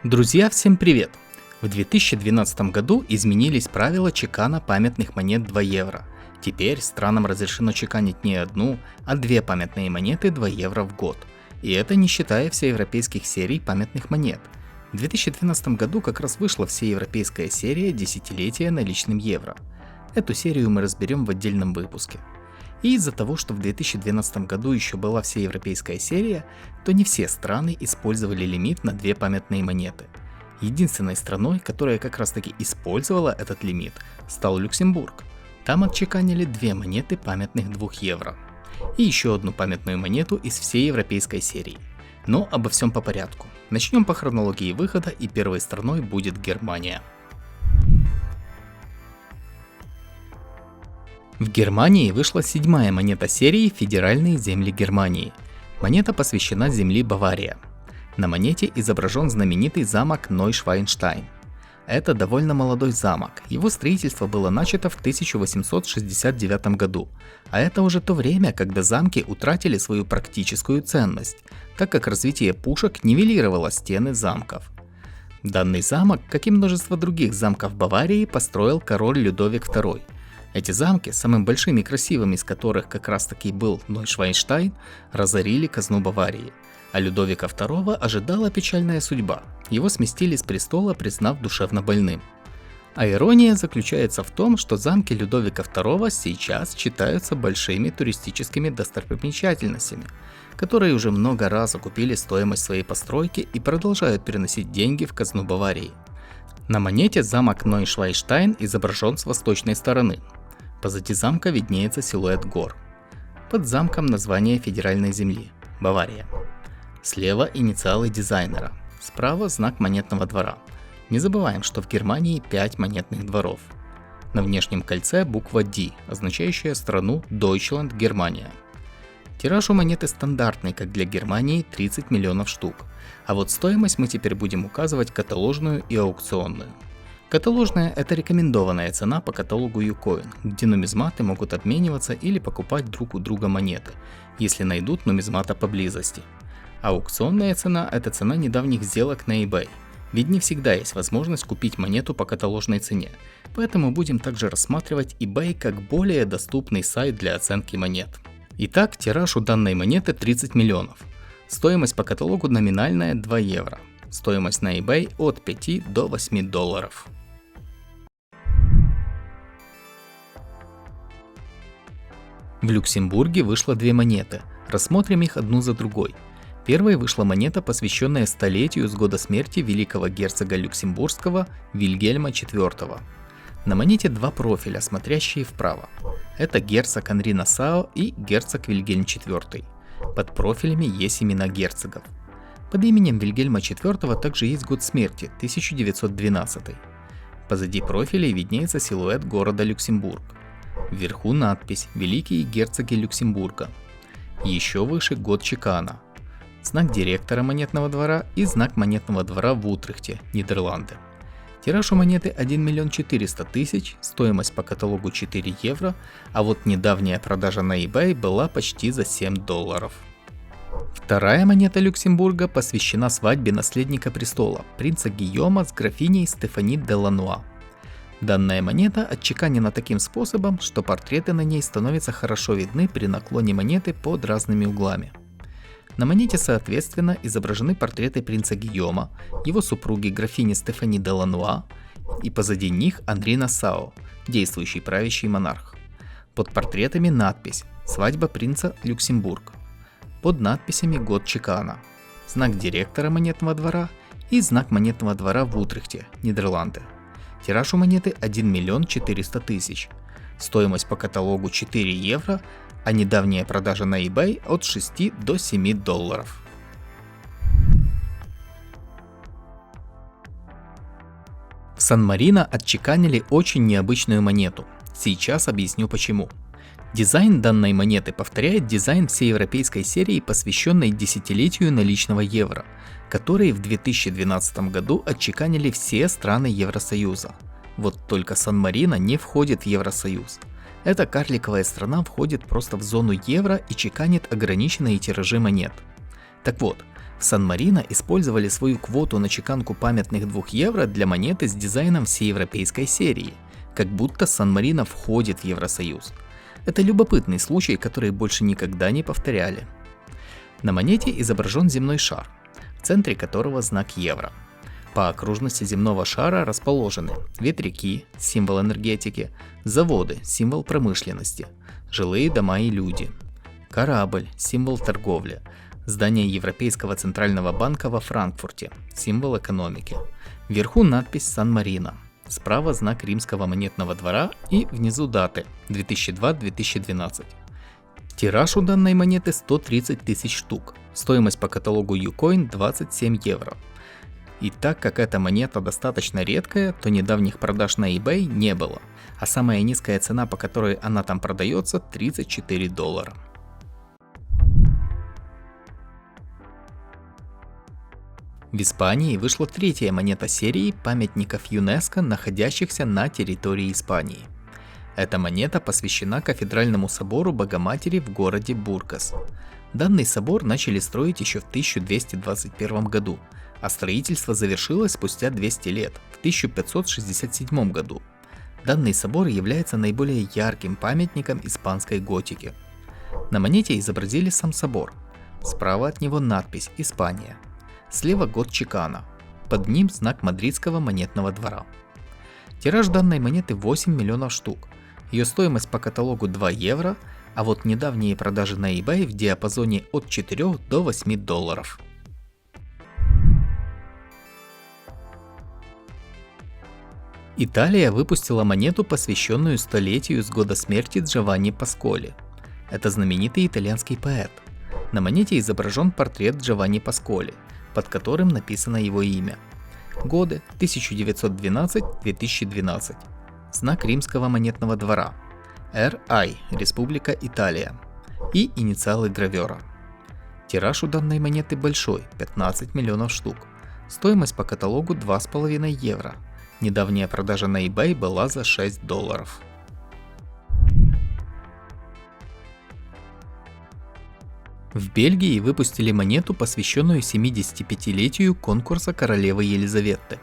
Друзья, всем привет! В 2012 году изменились правила чекана памятных монет 2 евро. Теперь странам разрешено чеканить не одну, а две памятные монеты 2 евро в год. И это не считая всеевропейских серий памятных монет. В 2012 году как раз вышла всеевропейская серия десятилетия наличным евро. Эту серию мы разберем в отдельном выпуске. И из-за того, что в 2012 году еще была всеевропейская серия, то не все страны использовали лимит на две памятные монеты. Единственной страной, которая как раз таки использовала этот лимит, стал Люксембург. Там отчеканили две монеты памятных 2 евро. И еще одну памятную монету из всей европейской серии. Но обо всем по порядку. Начнем по хронологии выхода, и первой страной будет Германия. В Германии вышла 7-я монета серии «Федеральные земли Германии». Монета посвящена земле Бавария. На монете изображен знаменитый замок Нойшвайнштайн. Это довольно молодой замок, его строительство было начато в 1869 году, а это уже то время, когда замки утратили свою практическую ценность, так как развитие пушек нивелировало стены замков. Данный замок, как и множество других замков Баварии, построил король Людовик II. Эти замки, самым большим и красивым из которых как раз таки был Нойшвайнштайн, разорили казну Баварии, а Людовика II ожидала печальная судьба. Его сместили с престола, признав душевно больным. А ирония заключается в том, что замки Людовика II сейчас считаются большими туристическими достопримечательностями, которые уже много раз окупили стоимость своей постройки и продолжают переносить деньги в казну Баварии. На монете замок Нойшвайнштайн изображен с восточной стороны. Позади замка виднеется силуэт гор. Под замком название федеральной земли – Бавария. Слева инициалы дизайнера, справа знак монетного двора. Не забываем, что в Германии 5 монетных дворов. На внешнем кольце буква D, означающая страну Deutschland, Германия. Тираж у монеты стандартный, как для Германии, 30 миллионов штук. А вот стоимость мы теперь будем указывать каталожную и аукционную. Каталожная – это рекомендованная цена по каталогу Ucoin, где нумизматы могут обмениваться или покупать друг у друга монеты, если найдут нумизмата поблизости. Аукционная цена – это цена недавних сделок на eBay, ведь не всегда есть возможность купить монету по каталожной цене, поэтому будем также рассматривать eBay как более доступный сайт для оценки монет. Итак, тираж у данной монеты 30 миллионов. Стоимость по каталогу номинальная 2 евро. Стоимость на eBay от 5 до 8 долларов. В Люксембурге вышло две монеты. Рассмотрим их одну за другой. Первой вышла монета, посвященная столетию с года смерти великого герцога Люксембургского Вильгельма IV. На монете два профиля, смотрящие вправо. Это герцог Анри Нассау и герцог Вильгельм IV. Под профилями есть имена герцогов. Под именем Вильгельма IV также есть год смерти, 1912. Позади профилей виднеется силуэт города Люксембург. Вверху надпись «Великие герцоги Люксембурга». Еще выше год чекана. Знак директора монетного двора и знак монетного двора в Утрехте, Нидерланды. Тираж у монеты 1 миллион 400 тысяч, стоимость по каталогу 4 евро, а вот недавняя продажа на eBay была почти за 7 долларов. Вторая монета Люксембурга посвящена свадьбе наследника престола, принца Гийома с графиней Стефани де Лануа. Данная монета отчеканена таким способом, что портреты на ней становятся хорошо видны при наклоне монеты под разными углами. На монете, соответственно, изображены портреты принца Гийома, его супруги графини Стефани де Лануа и позади них Анри Нассау, действующий правящий монарх. Под портретами надпись «Свадьба принца Люксембург». Под надписями год чекана, знак директора монетного двора и знак монетного двора в Утрехте, Нидерланды. Тираж у монеты 1 миллион 400 тысяч. Стоимость по каталогу 4 евро, а недавняя продажа на eBay от 6 до 7 долларов. В Сан-Марино отчеканили очень необычную монету. Сейчас объясню почему. Дизайн данной монеты повторяет дизайн всеевропейской серии, посвященной десятилетию наличного евро, который в 2012 году отчеканили все страны Евросоюза. Вот только Сан-Марино не входит в Евросоюз. Эта карликовая страна входит просто в зону евро и чеканит ограниченные тиражи монет. Так вот, В Сан-Марино использовали свою квоту на чеканку памятных 2 евро для монеты с дизайном всеевропейской серии, как будто Сан-Марино входит в Евросоюз. Это любопытный случай, который больше никогда не повторяли. На монете изображен земной шар, в центре которого знак евро. По окружности земного шара расположены ветряки, символ энергетики, заводы, символ промышленности, жилые дома и люди, корабль, символ торговли, здание Европейского центрального банка во Франкфурте, символ экономики. Вверху надпись «Сан-Марино», справа знак Римского монетного двора и внизу даты 2002-2012. Тираж у данной монеты 130 тысяч штук, стоимость по каталогу Ucoin 27 евро. И так как эта монета достаточно редкая, то недавних продаж на eBay не было, а самая низкая цена, по которой она там продается, $34. В Испании вышла 3-я монета серии памятников ЮНЕСКО, находящихся на территории Испании. Эта монета посвящена кафедральному собору Богоматери в городе Бургас. Данный собор начали строить еще в 1221 году, а строительство завершилось спустя 200 лет, в 1567 году. Данный собор является наиболее ярким памятником испанской готики. На монете изобразили сам собор. Справа от него надпись «Испания». Слева год чекана, под ним знак Мадридского монетного двора. Тираж данной монеты 8 миллионов штук, ее стоимость по каталогу 2 евро, а вот недавние продажи на eBay в диапазоне от 4 до 8 долларов. Италия выпустила монету, посвященную столетию с года смерти Джованни Пасколи. Это знаменитый итальянский поэт. На монете изображен портрет Джованни Пасколи, под которым написано его имя. Годы 1912-2012. Знак Римского монетного двора. RI, Республика Италия. И инициалы гравера. Тираж у данной монеты большой, 15 миллионов штук. Стоимость по каталогу 2,5 евро. Недавняя продажа на eBay была за $6. В Бельгии выпустили монету, посвященную 75-летию конкурса королевы Елизаветы.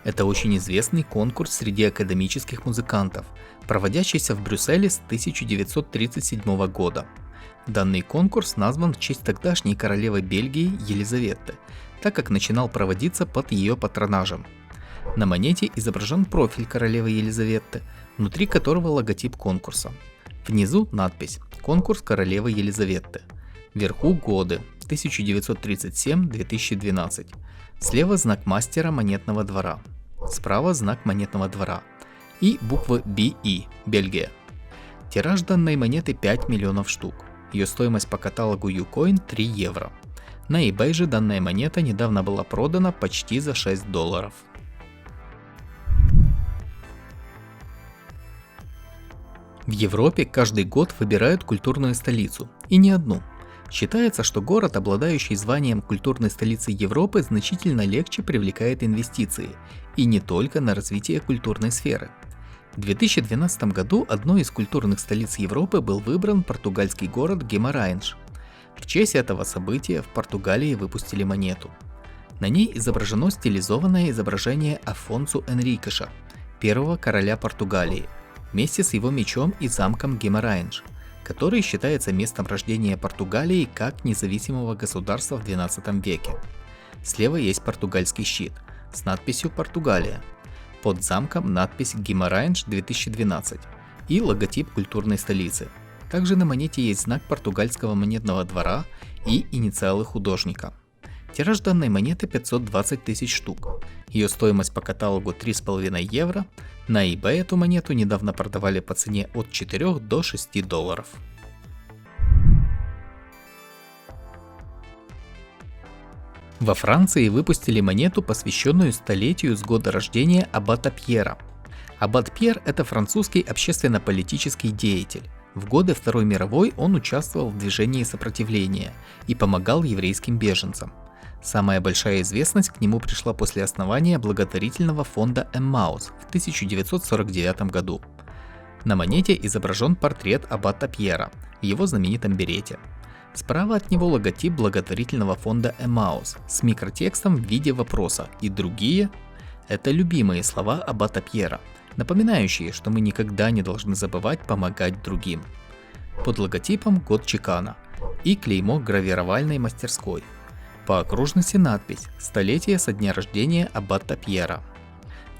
Это очень известный конкурс среди академических музыкантов, проводящийся в Брюсселе с 1937 года. Данный конкурс назван в честь тогдашней королевы Бельгии Елизаветы, так как начинал проводиться под ее патронажем. На монете изображен профиль королевы Елизаветы, внутри которого логотип конкурса. Внизу надпись «Конкурс королевы Елизаветы». Вверху годы 1937-2012. Слева знак мастера монетного двора. Справа знак монетного двора. И буквы BE, Бельгия. Тираж данной монеты 5 миллионов штук. Ее стоимость по каталогу Ucoin 3 евро. На eBay же данная монета недавно была продана почти за $6. В Европе каждый год выбирают культурную столицу, и не одну. Считается, что город, обладающий званием культурной столицы Европы, значительно легче привлекает инвестиции, и не только на развитие культурной сферы. В 2012 году одной из культурных столиц Европы был выбран португальский город Гимарайнш. В честь этого события в Португалии выпустили монету. На ней изображено стилизованное изображение Афонсу Энрикеша, первого короля Португалии, вместе с его мечом и замком Гимарайнш, который считается местом рождения Португалии как независимого государства в XII веке. Слева есть португальский щит с надписью «Португалия». Под замком надпись «Гимарайнш 2012» и логотип культурной столицы. Также на монете есть знак португальского монетного двора и инициалы художника. Тираж данной монеты 520 тысяч штук. Ее стоимость по каталогу 3,5 евро. На eBay эту монету недавно продавали по цене от 4 до $6. Во Франции выпустили монету, посвященную столетию с года рождения аббата Пьера. Аббат Пьер – это французский общественно-политический деятель. В годы Второй мировой он участвовал в движении сопротивления и помогал еврейским беженцам. Самая большая известность к нему пришла после основания благотворительного фонда Эммаус в 1949 году. На монете изображен портрет аббата Пьера в его знаменитом берете. Справа от него логотип благотворительного фонда Эмаус с микротекстом в виде вопроса и другие – это любимые слова аббата Пьера, напоминающие, что мы никогда не должны забывать помогать другим. Под логотипом год чекана и клеймо гравировальной мастерской. По окружности надпись «Столетие со дня рождения аббата Пьера».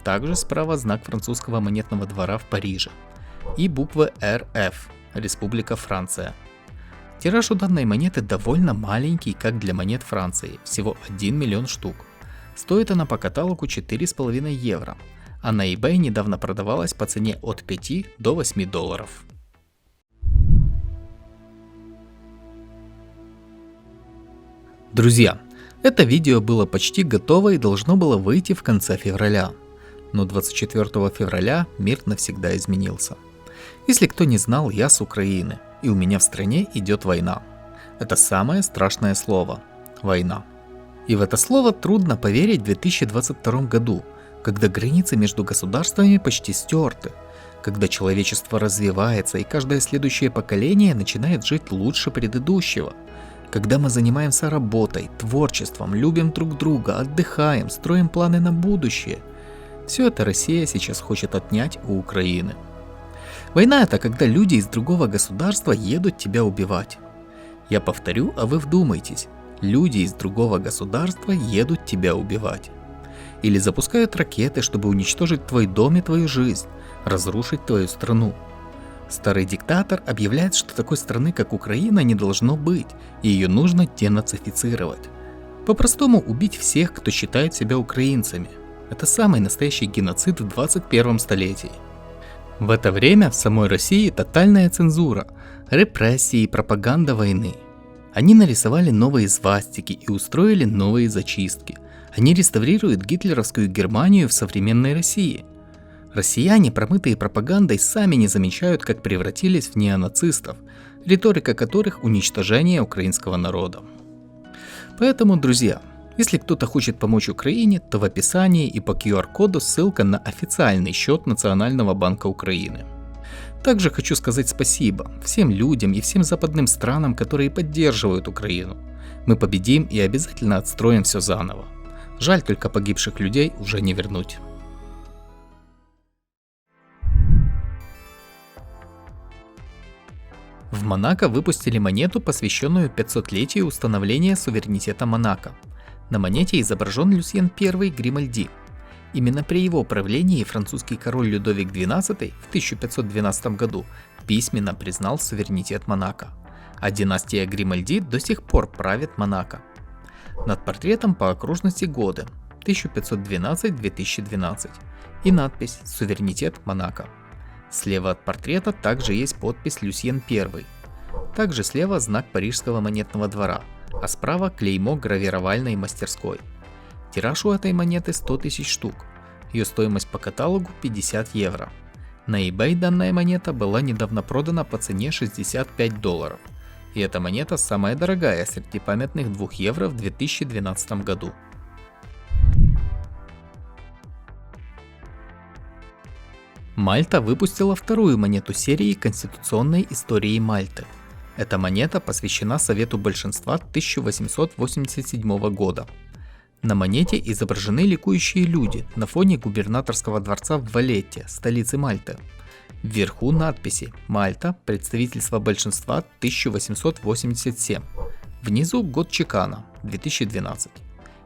Также справа знак французского монетного двора в Париже и буквы РФ – Республика Франция. Тираж у данной монеты довольно маленький, как для монет Франции, всего 1 миллион штук. Стоит она по каталогу 4,5 евро, а на eBay недавно продавалась по цене от 5 до 8 долларов. Друзья, это видео было почти готово и должно было выйти в конце февраля. Но 24 февраля мир навсегда изменился. Если кто не знал, я с Украины, и у меня в стране идет война. Это самое страшное слово – война. И в это слово трудно поверить в 2022 году, когда границы между государствами почти стерты, когда человечество развивается и каждое следующее поколение начинает жить лучше предыдущего, когда мы занимаемся работой, творчеством, любим друг друга, отдыхаем, строим планы на будущее. Все это Россия сейчас хочет отнять у Украины. Война – это когда люди из другого государства едут тебя убивать. Я повторю, а вы вдумайтесь. Люди из другого государства едут тебя убивать. Или запускают ракеты, чтобы уничтожить твой дом и твою жизнь, разрушить твою страну. Старый диктатор объявляет, что такой страны, как Украина, не должно быть, и ее нужно денацифицировать. По-простому убить всех, кто считает себя украинцами. Это самый настоящий геноцид в 21 столетии. В это время в самой России тотальная цензура, репрессии и пропаганда войны. Они нарисовали новые свастики и устроили новые зачистки. Они реставрируют гитлеровскую Германию в современной России. Россияне, промытые пропагандой, сами не замечают, как превратились в неонацистов, риторика которых – уничтожение украинского народа. Поэтому, друзья, если кто-то хочет помочь Украине, то в описании и по QR-коду ссылка на официальный счет Национального банка Украины. Также хочу сказать спасибо всем людям и всем западным странам, которые поддерживают Украину. Мы победим и обязательно отстроим все заново. Жаль, только погибших людей уже не вернуть. В Монако выпустили монету, посвященную 500-летию установления суверенитета Монако. На монете изображен Люсьен I Гримальди. Именно при его правлении французский король Людовик XII в 1512 году письменно признал суверенитет Монако, а династия Гримальди до сих пор правит Монако. Над портретом по окружности годы 1512-2012 и надпись «Суверенитет Монако». Слева от портрета также есть подпись «Люсьен I». Также слева знак Парижского монетного двора, а справа клеймо гравировальной мастерской. Тираж у этой монеты 100 тысяч штук, ее стоимость по каталогу 50 евро. На eBay данная монета была недавно продана по цене 65 долларов, и эта монета самая дорогая среди памятных 2 евро в 2012 году. Мальта выпустила вторую монету серии конституционной истории Мальты. Эта монета посвящена Совету большинства 1887 года. На монете изображены ликующие люди на фоне губернаторского дворца в Валетте, столице Мальты. Вверху надписи «Мальта, представительство большинства 1887». Внизу год чекана 2012.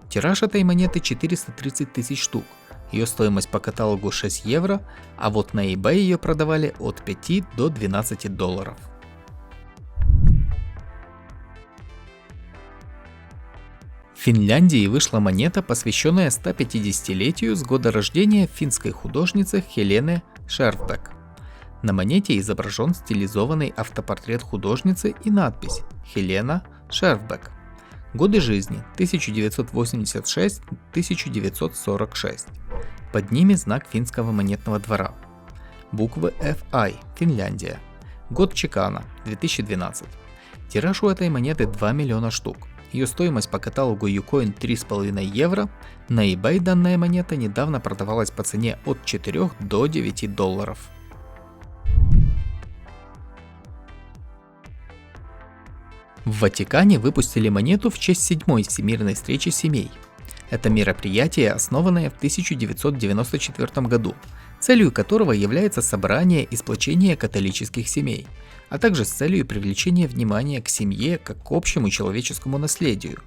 Тираж этой монеты 430 тысяч штук. Ее стоимость по каталогу 6 евро, а вот на eBay ее продавали от 5 до 12 долларов. В Финляндии вышла монета, посвященная 150-летию с года рождения финской художницы Хелены Шерфбек. На монете изображен стилизованный автопортрет художницы и надпись «Хелена Шерфбек». Годы жизни 1986-1946. Под ними знак финского монетного двора. Буквы FI – Финляндия. Год чекана 2012. Тираж у этой монеты 2 миллиона штук. Ее стоимость по каталогу Ucoin 3,5 евро. На eBay данная монета недавно продавалась по цене от 4 до 9 долларов. В Ватикане выпустили монету в честь 7-й Всемирной встречи семей. Это мероприятие, основанное в 1994 году, целью которого является собрание и сплочение католических семей, а также с целью привлечения внимания к семье как к общему человеческому наследию.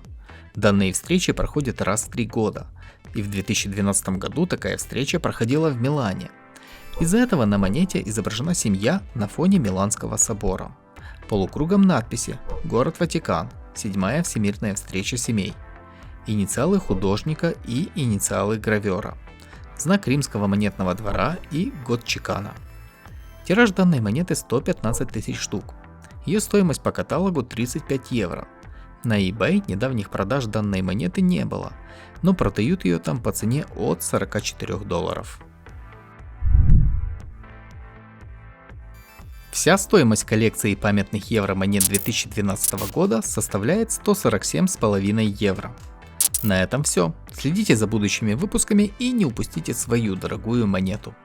Данные встречи проходят раз в 3 года, и в 2012 году такая встреча проходила в Милане. Из-за этого на монете изображена семья на фоне Миланского собора. Полукругом надписи «Город Ватикан, 7-я Всемирная встреча семей», инициалы художника и инициалы гравера, знак римского монетного двора и год чекана. Тираж данной монеты 115 тысяч штук. Ее стоимость по каталогу 35 евро. На eBay недавних продаж данной монеты не было, но продают ее там по цене от 44 долларов. Вся стоимость коллекции памятных евро-монет 2012 года составляет 147,5 евро. На этом все. Следите за будущими выпусками и не упустите свою дорогую монету.